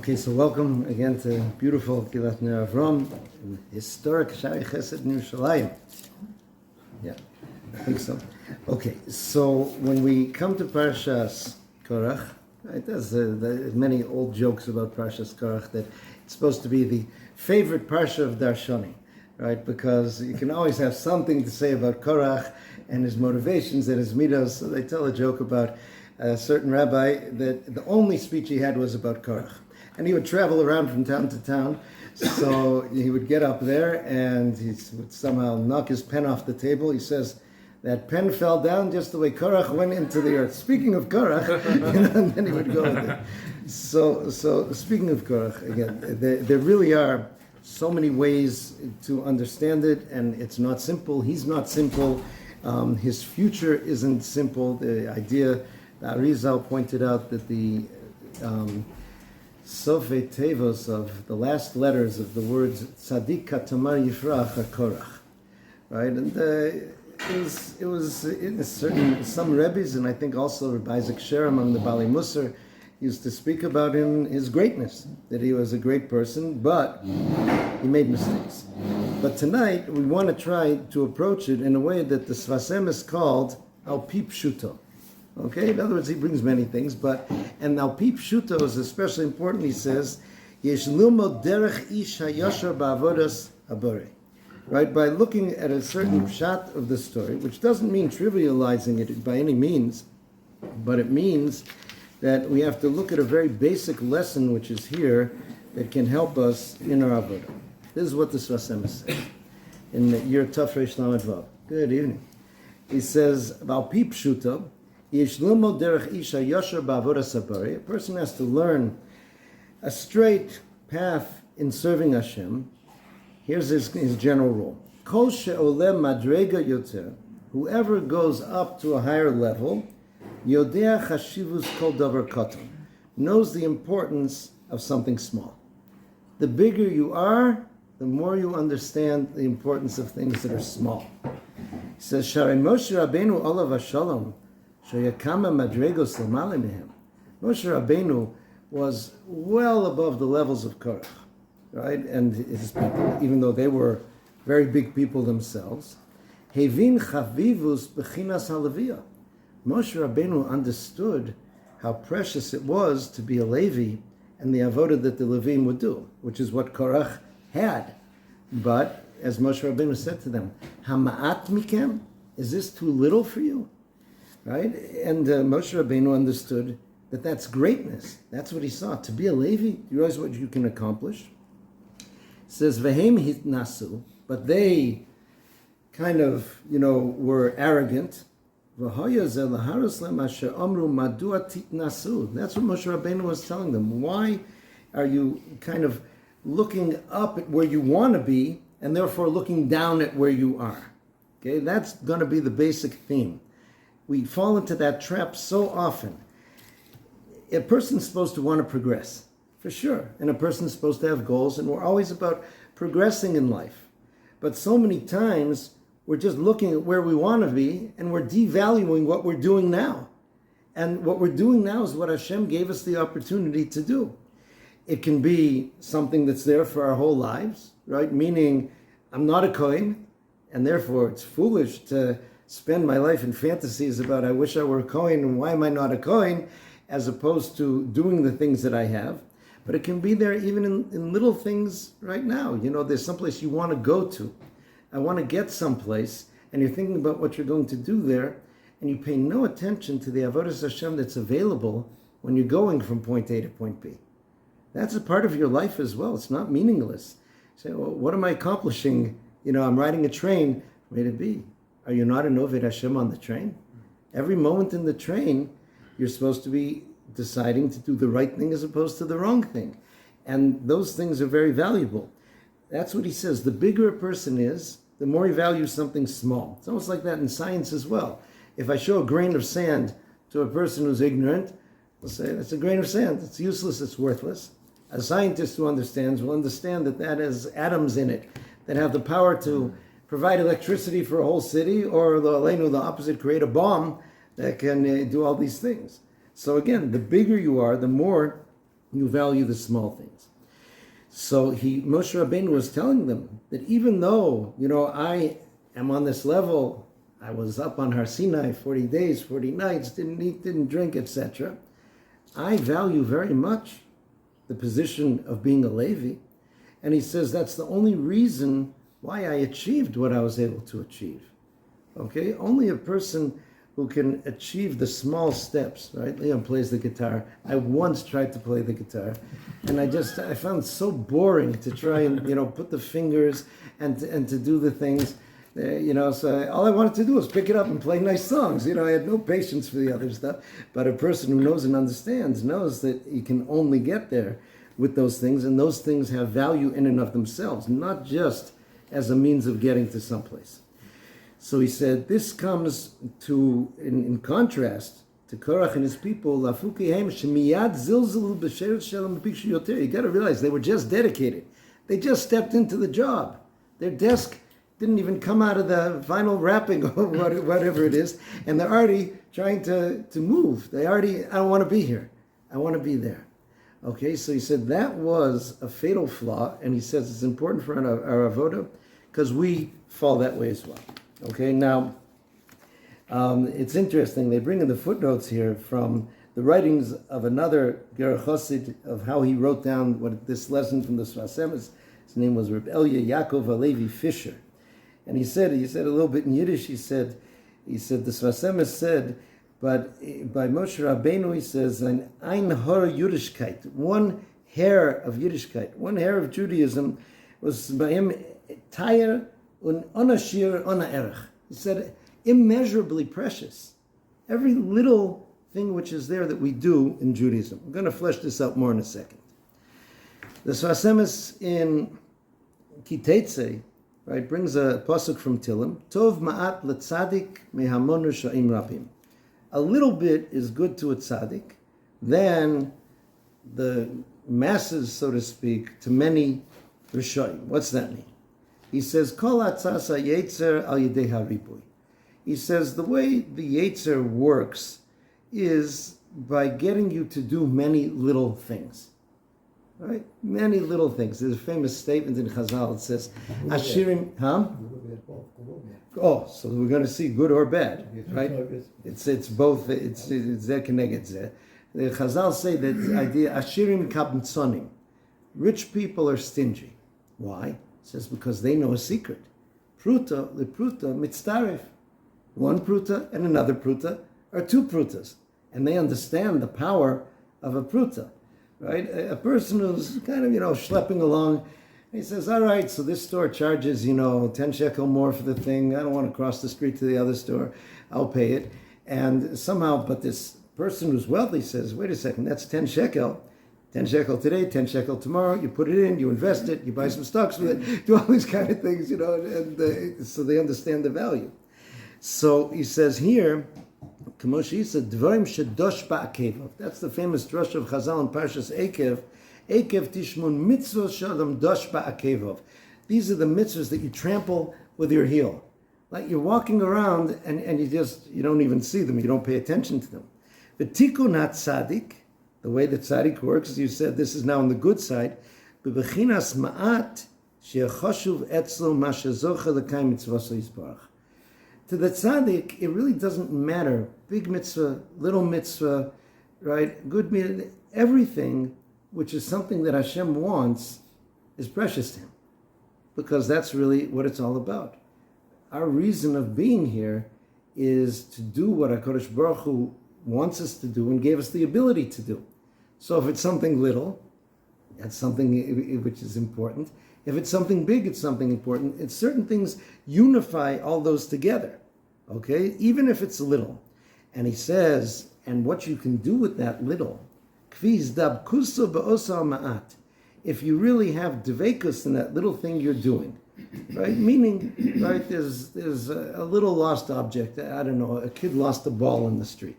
Okay, so welcome again to beautiful Gilat Ner Avram, historic Shari Chesed in Yerushalayim. Yeah, I think so. Okay, so when we come to Parshas Korach, right, there's many old jokes about Parshas Korach that it's supposed to be the favorite Parsha of Darshanim, right? Because you can always have something to say about Korach and his motivations and his midos. So they tell a joke about a certain rabbi that the only speech he had was about Korach. And he would travel around from town to town. So he would get up there and he would somehow knock his pen off the table. He says, that pen fell down just the way Korach went into the earth. Speaking of Korach, and then he would go with it. So speaking of Korach, again, there really are so many ways to understand it, and it's not simple. He's not simple. His future isn't simple. The idea, Arizal pointed out that the Sofei Tevos of the last letters of the words Tzadik Katamar Yifrach are Korach, right? And it was in a certain, some Rebbes, and I think also Rabbi Isaac Sher among the Bali Musar used to speak about him, his greatness, that he was a great person, but he made mistakes. But tonight we want to try to approach it in a way that the Sfas Emes called Al Pi Pshuto. Okay, in other words, he brings many things, and Al Pi Pshuto is especially important. He says, Yesh lilmod derech ish hayashar ba'avodas habore. Right, by looking at a certain pshat of the story, which doesn't mean trivializing it by any means, but it means that we have to look at a very basic lesson which is here that can help us in our avodah. This is what the Sfas Emes says in Yer Taf Reish Lamed Vav. Good evening. He says, Al Pi Pshuto, a person has to learn a straight path in serving Hashem. Here's his general rule. Kol she'oleh madrega yoter, whoever goes up to a higher level, yodea chashivus kol davar katan, knows the importance of something small. The bigger you are, the more you understand the importance of things that are small. He says, Sharei Moshe Rabbeinu olav hashalom, Moshe Rabbeinu was well above the levels of Korach, right? And his people, even though they were very big people themselves. Hevin chavivus bechinas haLeviyah. Moshe Rabbeinu understood how precious it was to be a Levi and the avodah that the Levim would do, which is what Korach had. But as Moshe Rabbeinu said to them, Hama'at mikem, is this too little for you? Right? And Moshe Rabbeinu understood that that's greatness. That's what he saw. To be a Levi, you realize what you can accomplish? It says, Vehem hitnasu, but they kind of, were arrogant. That's what Moshe Rabbeinu was telling them. Why are you kind of looking up at where you want to be and therefore looking down at where you are? Okay, that's going to be the basic theme. We fall into that trap so often. A person's supposed to want to progress, for sure. And a person's supposed to have goals, and we're always about progressing in life. But so many times, we're just looking at where we want to be, and we're devaluing what we're doing now. And what we're doing now is what Hashem gave us the opportunity to do. It can be something that's there for our whole lives, right? Meaning, I'm not a Kohen, and therefore it's foolish to spend my life in fantasies about I wish I were a Kohen and why am I not a Kohen, as opposed to doing the things that I have. But it can be there even in little things right now. There's someplace you want to go to. I want to get someplace, and you're thinking about what you're going to do there, and you pay no attention to the Avodas Hashem that's available when you're going from point A to point B. That's a part of your life as well. It's not meaningless. Say, well, what am I accomplishing? I'm riding a train from A to B. Are you not an Oved Hashem on the train? Every moment in the train, you're supposed to be deciding to do the right thing as opposed to the wrong thing. And those things are very valuable. That's what he says. The bigger a person is, the more he values something small. It's almost like that in science as well. If I show a grain of sand to a person who's ignorant, they'll say, that's a grain of sand. It's useless, it's worthless. A scientist who understands will understand that that has atoms in it that have the power to provide electricity for a whole city, or the opposite, create a bomb that can do all these things. So again, the bigger you are, the more You value the small things. So Moshe Rabbeinu was telling them that even though, I am on this level, I was up on Har Sinai 40 days, 40 nights, didn't eat, didn't drink, etc. I value very much the position of being a Levi. And he says that's the only reason why I achieved what I was able to achieve. Okay? Only a person who can achieve the small steps, right? Leon plays the guitar. I once tried to play the guitar, and I found it so boring to try and, put the fingers and to do the things. So all I wanted to do was pick it up and play nice songs. I had no patience for the other stuff. But a person who knows and understands knows that you can only get there with those things, and those things have value in and of themselves, not just as a means of getting to someplace. So he said, this comes to, in contrast to Korach and his people, you got to realize they were just dedicated. They just stepped into the job. Their desk didn't even come out of the final wrapping or whatever it is, and they're already trying to move. I don't want to be here. I want to be there. Okay, so he said that was a fatal flaw, and he says it's important for our avoda because we fall that way as well. Okay, now it's interesting. They bring in the footnotes here from the writings of another Ger Chassid of how he wrote down this lesson from the Sfas Emes. His name was Reb Elia Yaakov Alevi Fisher, and he said a little bit in Yiddish. He said the Sfas Emes said, but by Moshe Rabbeinu he says an ein hor Yiddishkeit, one hair of Yiddishkeit, one hair of Judaism was by him tayar un onashir ona erech. He said immeasurably precious. Every little thing which is there that we do in Judaism. I'm going to flesh this out more in a second. The Sfas Emes in Kitetse, right, brings a pasuk from Tillim. Tov ma'at letzadik mehamonu sha'im rabim. A little bit is good to a tzaddik, then the masses, so to speak, to many rishoyim. What's that mean? He says, Kol atzasa yetzer al yedei haribui. He says the way the yetzer works is by getting you to do many little things. Right? Many little things. There's a famous statement in Chazal. It says, Ashirim, Oh, so we're going to see good or bad, right? It's both. It's zeh keneged zeh. The Chazal say that the idea Ashirim kabntzonim. Rich people are stingy. Why? It says because they know a secret. Pruta lepruta mitztaref. One pruta and another pruta are two prutas, and they understand the power of a pruta. Right? A person who's kind of, schlepping along, he says, all right, so this store charges, 10 shekel more for the thing. I don't want to cross the street to the other store. I'll pay it. And somehow, but this person who's wealthy says, wait a second, that's 10 shekel. 10 shekel today, 10 shekel tomorrow. You put it in, you invest it, you buy some stocks with it, do all these kind of things, and so they understand the value. So he says here, that's the famous drush of Chazal in Parshas Ekev. Ekev tishmun mitzvah shalom dosh ba'akevov. These are the mitzvahs that you trample with your heel. Like you're walking around and you don't even see them. You don't pay attention to them. The tikkun tzaddik, the way that tzaddik works, as you said, this is now on the good side. Bebechinas ma'at she'choshuv etzlo ma shezocha l'kay mitzvah yisbarach. To the tzaddik, it really doesn't matter. Big mitzvah, little mitzvah, right? Good mitzvah, everything which is something that Hashem wants is precious to him. Because that's really what it's all about. Our reason of being here is to do what HaKadosh Baruch Hu wants us to do and gave us the ability to do. So if it's something little, that's something which is important. If it's something big, it's something important. It's certain things unify all those together. Okay? Even if it's little. And he says, and what you can do with that little, if you really have dvekus in that little thing you're doing, right? Meaning, right, there's a little lost object. I don't know, a kid lost a ball in the street.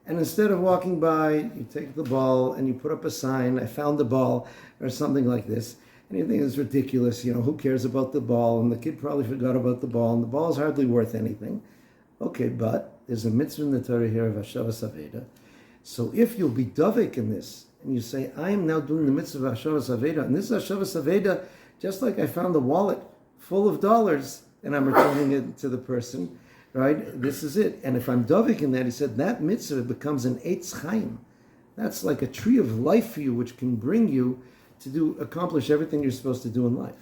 And instead of walking by, you take the ball and you put up a sign, I found the ball, or something like this. And you think it's ridiculous, who cares about the ball? And the kid probably forgot about the ball, and the ball is hardly worth anything. Okay, but there's a mitzvah in the Torah here of Hashavas Aveda, So if you'll be dovek in this, and you say, I am now doing the mitzvah of Hashavas Aveda, and this is Hashavas Aveda, just like I found a wallet full of dollars, and I'm returning it to the person, right? This is it. And if I'm dovek in that, he said, that mitzvah becomes an Eitz Chaim. That's like a tree of life for you, which can bring you to accomplish everything you're supposed to do in life.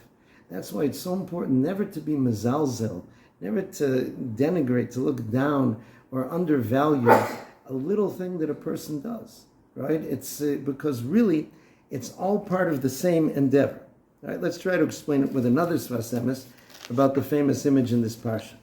That's why it's so important never to be mezalzel, never to denigrate, to look down or undervalue a little thing that a person does, right? It's because really, it's all part of the same endeavor. Right? Let's try to explain it with another Sfas Emes about the famous image in this Parsha.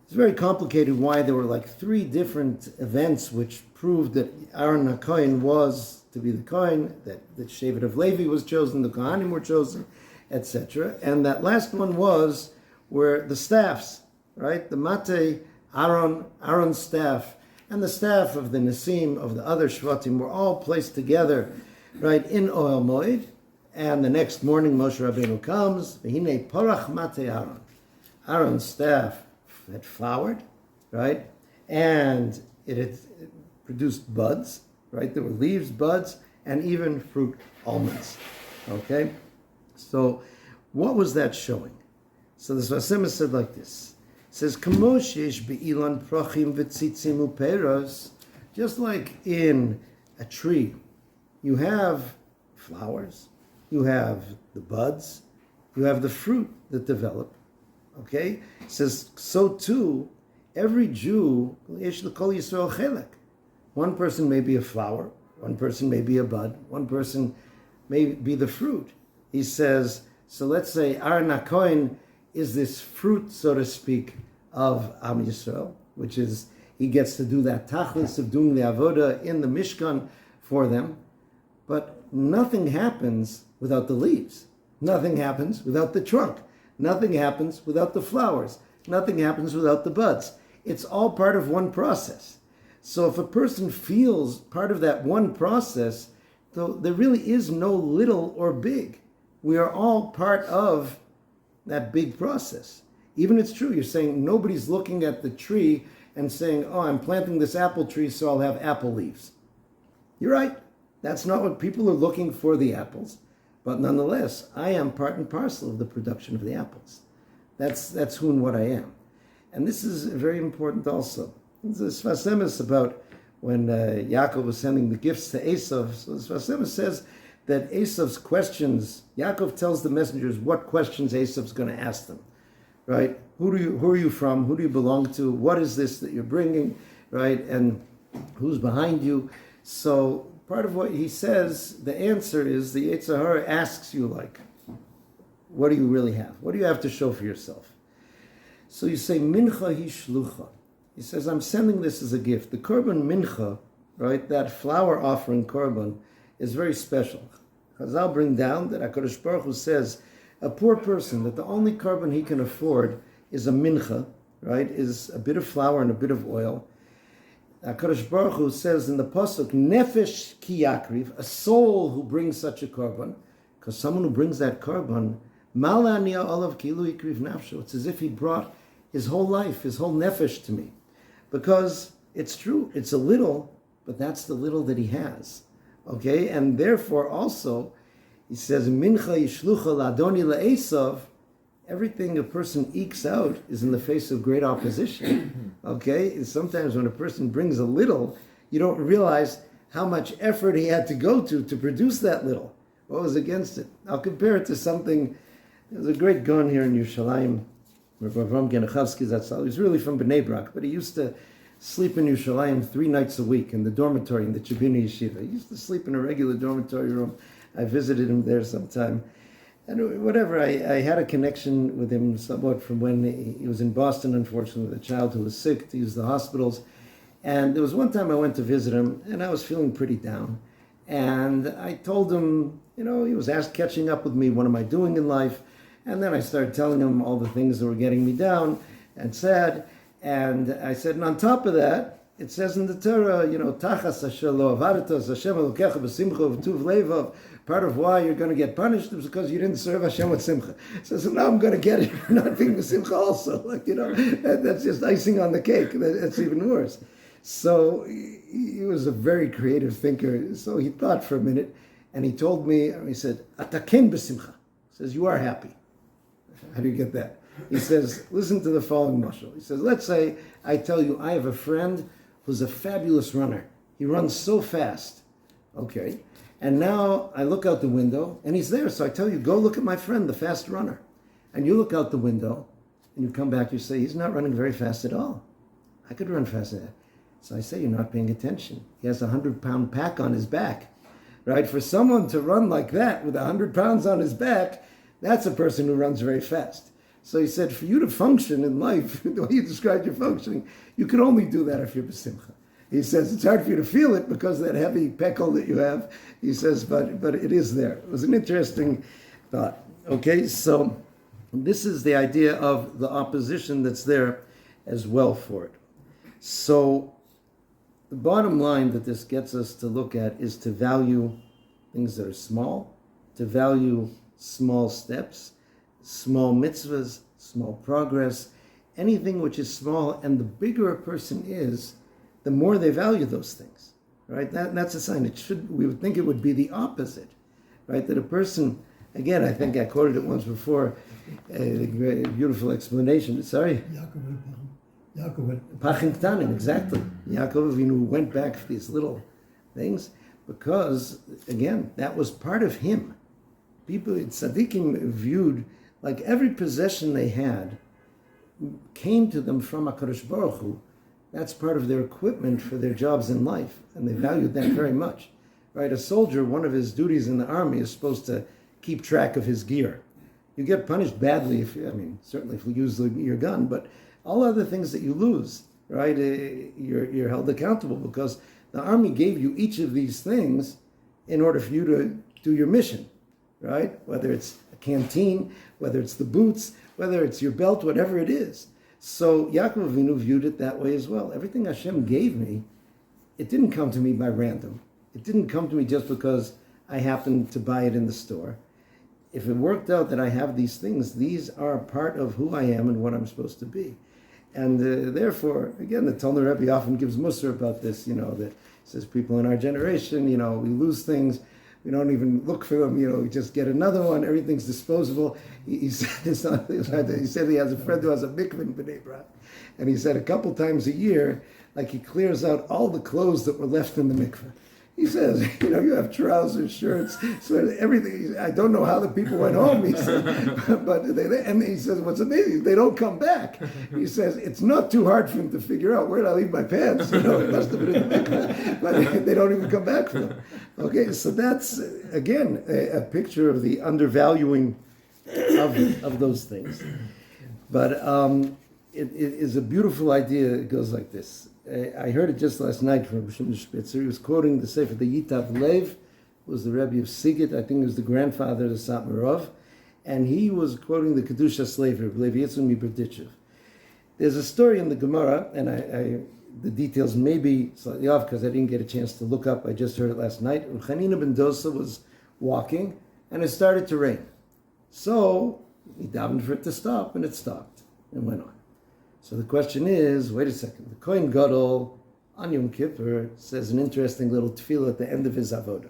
It's very complicated why there were like 3 different events which proved that Aaron HaKohen was to be the Kohen, that Shevet of Levi was chosen, the Kohanim were chosen, etc. And that last one was where the staffs, right? The Mate, Aaron's staff, and the staff of the Nesim, of the other Shvatim, were all placed together, right, in Ohel Moed. And the next morning Moshe Rabbeinu comes, V'hinei Korach Mate Aaron. Aaron's staff had flowered, right? And it had produced buds, right? There were leaves, buds, and even fruit, almonds. Okay? So what was that showing? So the Sfas Emes said like this. It says, Kamo sheyesh be'ilan prachim v'tzitzim u'peros, just like in a tree, you have flowers, you have the buds, you have the fruit that develop. Okay? It says, so too, every Jew, yesh l'kol Yisrael chelek. One person may be a flower, one person may be a bud, one person may be the fruit. He says, so let's say Aaron HaKohen is this fruit, so to speak, of Am Yisrael, which is, he gets to do that tachlis of doing the avoda in the Mishkan for them. But nothing happens without the leaves. Nothing happens without the trunk. Nothing happens without the flowers. Nothing happens without the buds. It's all part of one process. So if a person feels part of that one process, though there really is no little or big. We are all part of that big process. Even it's true, you're saying nobody's looking at the tree and saying, oh, I'm planting this apple tree so I'll have apple leaves. You're right. That's not what people are looking for, the apples. But nonetheless, I am part and parcel of the production of the apples. That's who and what I am. And this is very important also. There's a Sfas Emes about when Yaakov was sending the gifts to Esav. So the Sfas Emes says that Esav's questions, Yaakov tells the messengers what questions Esav's going to ask them. Right? Who are you from? Who do you belong to? What is this that you're bringing? Right? And who's behind you? So part of what he says, the answer is the Yetzer Hara asks you, like, what do you really have? What do you have to show for yourself? So you say, Mincha hi shlucha. He says, I'm sending this as a gift. The korban mincha, right, that flower offering korban, is very special. Chazal bring down that HaKadosh Baruch Hu says, a poor person, that the only korban he can afford is a mincha, right, is a bit of flour and a bit of oil. HaKadosh Baruch Hu says in the pasuk, nefesh ki yakriv, a soul who brings such a korban, because someone who brings that korban, malania olav kilu ikriv nafsho, it's as if he brought his whole life, his whole nefesh to me. Because it's true, it's a little, but that's the little that he has. Okay, and therefore also, he says, mincha yishlucha ladoni le'esav, everything a person ekes out is in the face of great opposition. Okay, sometimes when a person brings a little, you don't realize how much effort he had to go to produce that little. What was against it? I'll compare it to something. There's a great gun here in Yerushalayim, Rabbi Avram Genichavsky Zatzal. He was really from Bnei Brak, but he used to sleep in Yerushalayim 3 nights a week in the dormitory in the Chibini Yeshiva. He used to sleep in a regular dormitory room. I visited him there sometime. And whatever, I had a connection with him somewhat from when he was in Boston, unfortunately, with a child who was sick, to use the hospitals. And there was one time I went to visit him, and I was feeling pretty down. And I told him, he was catching up with me, what am I doing in life? And then I started telling him all the things that were getting me down and sad. And I said, and on top of that, it says in the Torah, Tachas asher lo avadatos Hashem elokecha b'simcha v'tuv levav. Part of why you're going to get punished is because you didn't serve Hashem with simcha. So now I'm going to get it for not being with simcha also. That's just icing on the cake. That's even worse. So he was a very creative thinker. So he thought for a minute, and he told me, he said, Ataken b'simcha. He says, you are happy. How do you get that? He says, listen to the following mashal. He says, let's say I tell you I have a friend who's a fabulous runner. He runs so fast. Okay. And now I look out the window, and he's there. So I tell you, go look at my friend, the fast runner. And you look out the window, and you come back, you say, he's not running very fast at all. I could run faster. So I say, you're not paying attention. He has a 100-pound pack on his back, right? For someone to run like that with 100 pounds on his back, that's a person who runs very fast. So he said, for you to function in life, the way you described your functioning, you can only do that if you're b'simcha. He says, it's hard for you to feel it because of that heavy peckle that you have. He says, but it is there. It was an interesting thought. Okay, so this is the idea of the opposition that's there as well for it. So the bottom line that this gets us to look at is to value things that are small, to value small steps, small mitzvahs, small progress, anything which is small, and the bigger a person is, the more they value those things, right? That's a sign. We would think it would be the opposite, right? That a person, again, I think I quoted it once before, a very beautiful explanation. Sorry? Yaakov. Pachim Ktanim, exactly. Yaakov Avinu went back for these little things because, again, that was part of him. People, tzaddikim viewed, like every possession they had came to them from HaKadosh Baruch Hu. That's part of their equipment for their jobs in life, and they valued that very much. Right? A soldier, one of his duties in the army is supposed to keep track of his gear. You get punished badly certainly if you use your gun, but all other things that you lose, right? You're held accountable because the army gave you each of these things in order for you to do your mission, right? Whether it's a canteen, whether it's the boots, whether it's your belt, whatever it is. So Yaakov Avinu viewed it that way as well. Everything Hashem gave me, it didn't come to me by random. It didn't come to me just because I happened to buy it in the store. If it worked out that I have these things, these are part of who I am and what I'm supposed to be. And therefore, again, the Talmud Rebbe often gives Musar about this, that says people in our generation, we lose things, we don't even look for them, we just get another one, everything's disposable. He said he has a friend who has a mikveh in Bnei Brak, and he said a couple times a year, like he clears out all the clothes that were left in the mikveh. He says, you have trousers, shirts, so everything. I don't know how the people went home, he said, and he says, what's amazing, they don't come back. He says, it's not too hard for him to figure out, where did I leave my pants? It must have been in the mikveh, but they don't even come back for them. Okay, so that's, again, a picture of the undervaluing of those things. But it is a beautiful idea. It goes like this. I heard it just last night from Shimon Spitzer. He was quoting the Sefer the Yitav Lev, who was the Rebbe of Sigit. I think he was the grandfather of the Satmarov. And he was quoting the Kedusha slavery of Levi Yitzhak Miberditchev. There's a story in the Gemara, and the details may be slightly off because I didn't get a chance to look up. I just heard it last night. Chanina ben Dosa was walking, and it started to rain. So he davened for it to stop, and it stopped and went on. So the question is, wait a second, the Kohen Gadol on Yom Kippur says an interesting little tefillah at the end of his avodah.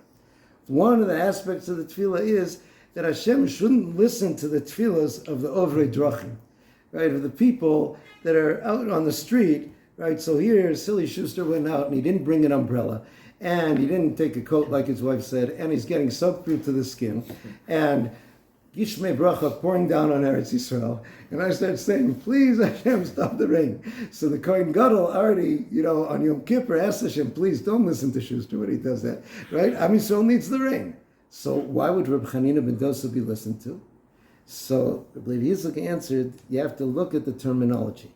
One of the aspects of the tefillah is that Hashem shouldn't listen to the tefillahs of the Ovrei Drachim, right, of the people that are out on the street, right? So here, Silly Schuster went out and he didn't bring an umbrella, and he didn't take a coat like his wife said, and he's getting soaked through to the skin, and Gishmei Bracha pouring down on Eretz Yisrael. And I started saying, please Hashem, stop the rain. So the Kohen Gadol already, on Yom Kippur asked Hashem, please don't listen to Schuster when he does that, right? Am Yisrael needs the rain. So why would Reb Chanina ben Dosa be listened to? So Reb Levi Yitzchak answered, you have to look at the terminology.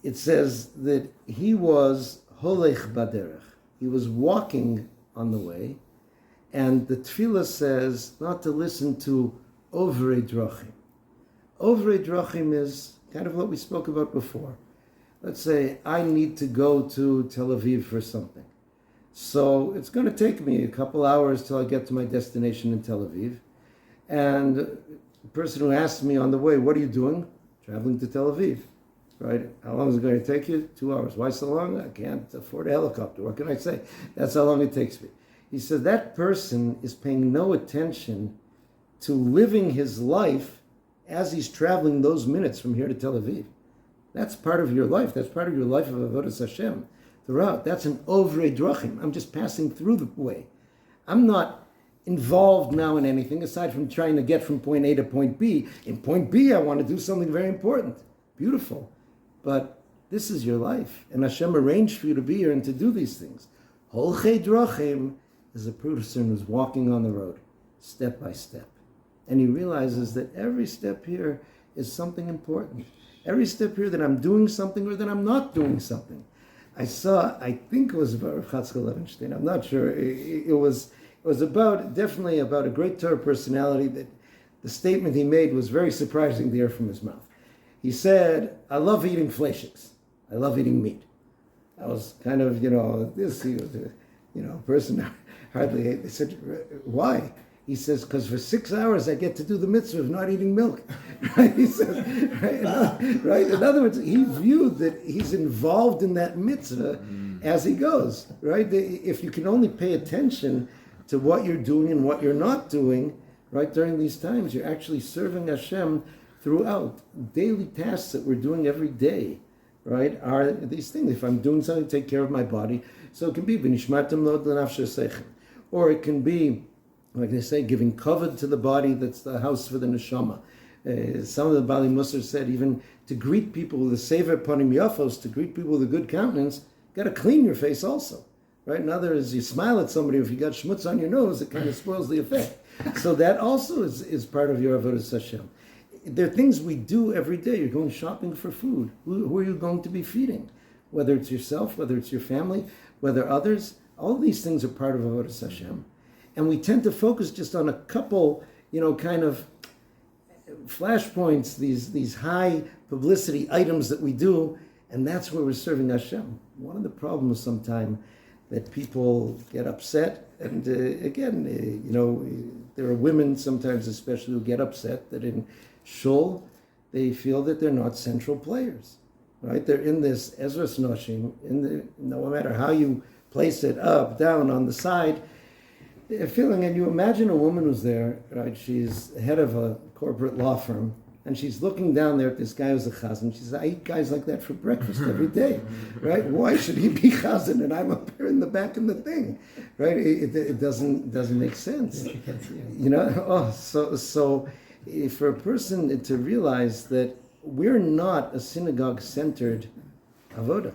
It says that he was holech baderech. He was walking on the way, and the tefillah says not to listen to Ovrei Drachim. Ovrei Drachim is kind of what we spoke about before. Let's say I need to go to Tel Aviv for something. So it's going to take me a couple hours till I get to my destination in Tel Aviv. And the person who asked me on the way, what are you doing? Traveling to Tel Aviv. right? How long is it going to take you? 2 hours. Why so long? I can't afford a helicopter. What can I say? That's how long it takes me. He said that person is paying no attention to living his life as he's traveling those minutes from here to Tel Aviv. That's part of your life. That's part of your life of Avodas Hashem throughout. That's an Ovrei Drachim. I'm just passing through the way. I'm not involved now in anything aside from trying to get from point A to point B. In point B, I want to do something very important. Beautiful. But this is your life. And Hashem arranged for you to be here and to do these things. Holchei Drachim is a person who's walking on the road, step by step. And he realizes that every step here is something important. Every step here that I'm doing something or that I'm not doing something. I think it was Baruch Chatzkel Levenstein, I'm not sure. It was definitely about a great Torah personality that the statement he made was very surprising to hear from his mouth. He said, I love eating fleischiks. I love eating meat. I was kind of, he was a person hardly ate. They said, why? He says, because for 6 hours I get to do the mitzvah of not eating milk. Right? He says, right? In other words, he viewed that he's involved in that mitzvah as he goes. Right? If you can only pay attention to what you're doing and what you're not doing, right, during these times, you're actually serving Hashem throughout. Daily tasks that we're doing every day, right, are these things. If I'm doing something to take care of my body, so it can be v'nishmartem lo l'nafshe seichem, or it can be, like they say, giving kavod to the body. That's the house for the neshama. Some of the Bali Musar said even to greet people with a sefer panim yafos, to greet people with a good countenance, got to clean your face also. Right? In other words, you smile at somebody, if you got schmutz on your nose, it kind of spoils the effect. So that also is part of your Avodas Hashem. There are things we do every day. You're going shopping for food. Who are you going to be feeding? Whether it's yourself, whether it's your family, whether others, all these things are part of Avodas Hashem. And we tend to focus just on a couple, kind of flashpoints, these high publicity items that we do, and that's where we're serving Hashem. One of the problems sometimes that people get upset, and there are women sometimes especially who get upset that in shul they feel that they're not central players, right? They're in this Ezras Noshim, no matter how you place it, up, down, on the side, they're feeling, and you imagine a woman who's there, right? She's head of a corporate law firm, and she's looking down there at this guy who's a chazan. She says, I eat guys like that for breakfast every day, right? Why should he be chazan and I'm up here in the back in the thing, right? It doesn't make sense, So for a person to realize that we're not a synagogue-centered avoda,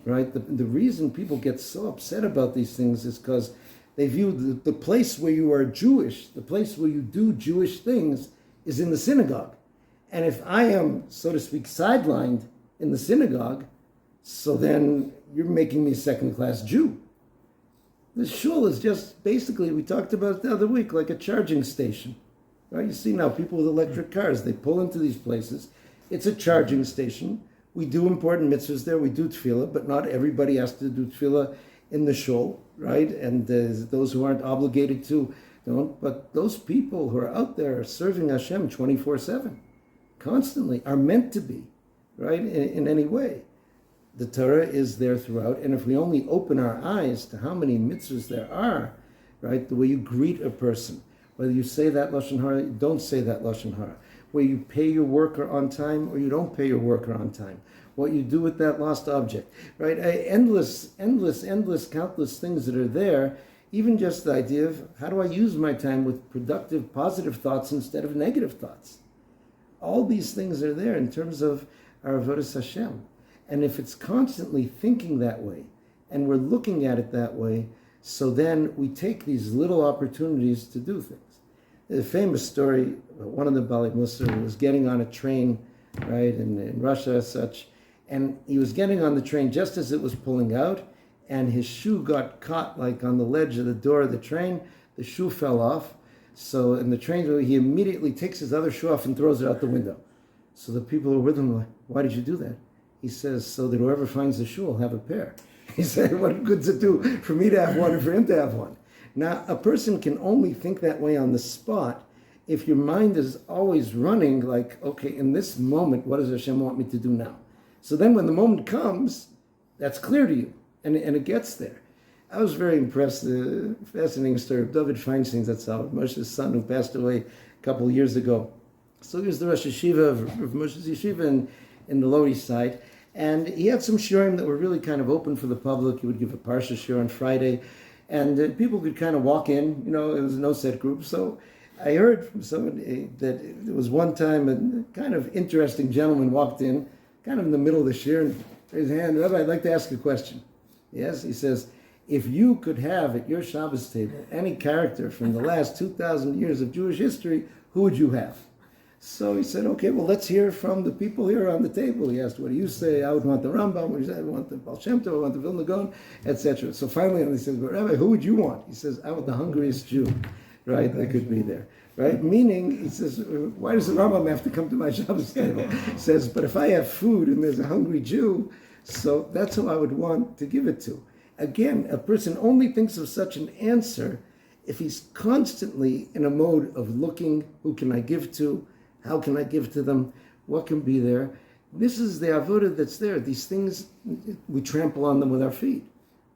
right? The reason people get so upset about these things is because they view the place where you are Jewish, the place where you do Jewish things, is in the synagogue. And if I am, so to speak, sidelined in the synagogue, so then you're making me a second-class Jew. The shul is just basically, we talked about it the other week, like a charging station. Right? You see now people with electric cars, they pull into these places. It's a charging station. We do important mitzvahs there. We do tefillah, but not everybody has to do tefillah in the shul, right? And those who aren't obligated to don't. But those people who are out there serving Hashem 24/7, constantly, are meant to be, right? In any way. The Torah is there throughout, and if we only open our eyes to how many mitzvahs there are, right? The way you greet a person, whether you say that Lashon Hara, you don't say that Lashon Hara, where you pay your worker on time or you don't pay your worker on time, what you do with that lost object, right? Endless, countless things that are there, even just the idea of how do I use my time with productive, positive thoughts instead of negative thoughts. All these things are there in terms of our Avodas Hashem. And if it's constantly thinking that way, and we're looking at it that way, so then we take these little opportunities to do things. There's a famous story, one of the Bali Musar was getting on a train, right, in Russia as such, and he was getting on the train just as it was pulling out, and his shoe got caught like on the ledge of the door of the train. The shoe fell off. So in the train, he immediately takes his other shoe off and throws it out the window. So the people who are with him are like, why did you do that? He says, so that whoever finds the shoe will have a pair. He said, what good's it do for me to have one and for him to have one? Now, a person can only think that way on the spot if your mind is always running like, okay, in this moment, what does Hashem want me to do now? So then when the moment comes, that's clear to you, and it gets there. I was very impressed. The fascinating story of David Feinstein, that's Moshe's son, who passed away a couple of years ago. So he was the Rosh Yeshiva of Moshe's Yeshiva in the Lower East Side. And he had some shiurim that were really kind of open for the public. He would give a Parshas shiur on Friday. And people could kind of walk in. It was no set group. So I heard from somebody that there was one time a kind of interesting gentleman walked in, kind of in the middle of the shiur, and raised his hand. Rabbi, I'd like to ask a question. Yes, he says, if you could have at your Shabbos table any character from the last 2,000 years of Jewish history, who would you have? So he said, okay, well, let's hear from the people here on the table. He asked, what do you say? I would want the Rambam. He said, I want the Baal Shem Tov, I want the Vilna Gaon, etc. So finally, he says, well, Rabbi, who would you want? He says, I want the hungriest Jew, right, that could be there. Right? Meaning, he says, why does the Rambam have to come to my Shabbos table? He says, but if I have food and there's a hungry Jew, so that's who I would want to give it to. Again, a person only thinks of such an answer if he's constantly in a mode of looking, who can I give to? How can I give to them? What can be there? This is the avodah that's there. These things, we trample on them with our feet.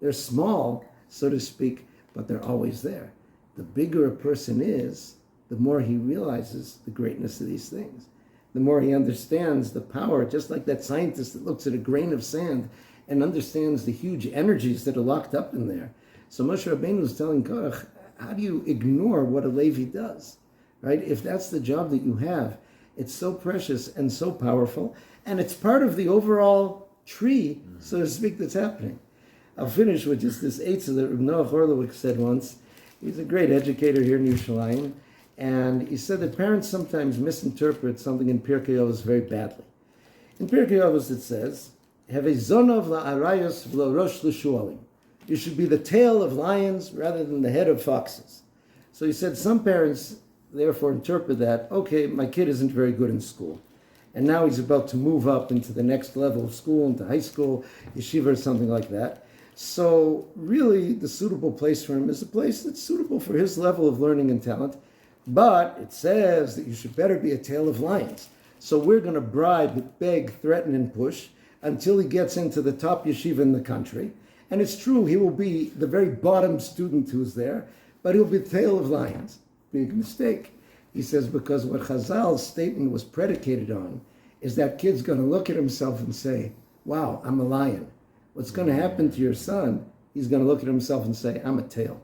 They're small, so to speak, but they're always there. The bigger a person is, the more he realizes the greatness of these things. The more he understands the power, just like that scientist that looks at a grain of sand and understands the huge energies that are locked up in there. So Moshe Rabbeinu was telling Korach, how do you ignore what a Levi does? Right? If that's the job that you have, it's so precious and so powerful, and it's part of the overall tree, so to speak, that's happening. I'll finish with just this eitzah that Reb Noach Orlowik said once. He's a great educator here in Yerushalayim, and he said that parents sometimes misinterpret something in Pirkei Avos very badly. In Pirkei Avos it says, "Have a zonov la'arayos v'lo rosh l'shualim." You should be the tail of lions rather than the head of foxes. So he said some parents therefore interpret that, okay, my kid isn't very good in school, and now he's about to move up into the next level of school, into high school, yeshiva, or something like that. So really the suitable place for him is a place that's suitable for his level of learning and talent. But it says that you should better be a tail of lions. So we're going to bribe, beg, threaten, and push until he gets into the top yeshiva in the country. And it's true, he will be the very bottom student who's there, but he'll be the tail of lions. Big mistake. He says, because what Chazal's statement was predicated on is that kid's going to look at himself and say, wow, I'm a lion. What's going to happen to your son? He's going to look at himself and say, I'm a tail.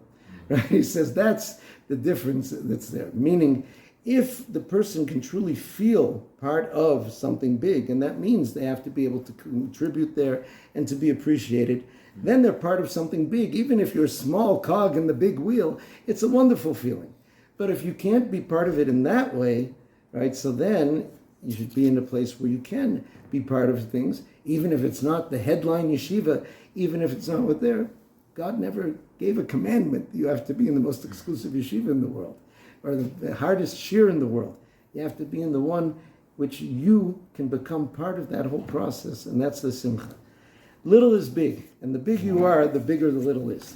Right? He says that's the difference that's there. Meaning, if the person can truly feel part of something big, and that means they have to be able to contribute there and to be appreciated, then they're part of something big. Even if you're a small cog in the big wheel, it's a wonderful feeling. But if you can't be part of it in that way, right, so then you should be in a place where you can be part of things, even if it's not the headline yeshiva, even if it's not what they're. God never gave a commandment that you have to be in the most exclusive yeshiva in the world, or the hardest shiur in the world. You have to be in the one which you can become part of that whole process, and that's the simcha. Little is big, and the big you are, the bigger the little is.